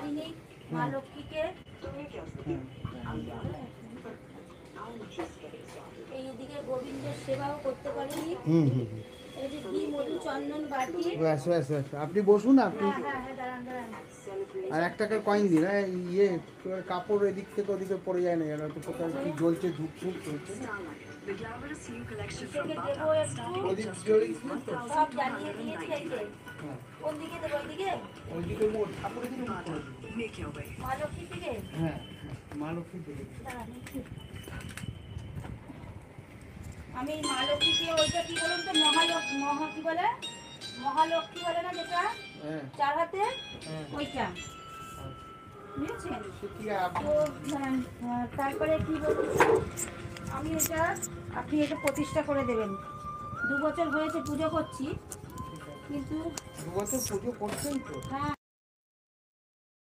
নেই মা লক্ষ্মীকে এইদিকে গোবিন্দের সেবাও করতে পারিনি। এই যে ঘি মধু চন্দন বাটি। আপনি বসুন। আপনি আর 1 টাকার কয়েন দিন। ইয়ে কাপড় এদিক থেকে ওদিকে পড়ে যায় না, জানো তো কোথায় কি জ্বলছে, ধূপ ধূপ চলছে। সব জ্বালিয়ে দিয়েছি। এই যে কোন দিকে দেবো? ওইদিকে ওইদিকে ঠাকুরের দিকে মা লক্ষ্মীর দিকে। হ্যাঁ, মা লক্ষ্মীর দিকে। আমি মা লক্ষ্মীকে ওইটা কি বলুন তো, কি বলে, মহালক্ষ্মী বলে না যেটা 4 হাতে, ওইটা বুঝেছেন? তো তারপরে কি বলুন, আমি এটা, আপনি এটা প্রতিষ্ঠা করে দেবেন। 2 বছর হয়েছে পুজো করছি, কিন্তু 2 বছর পুজো করছেন তো? হ্যাঁ।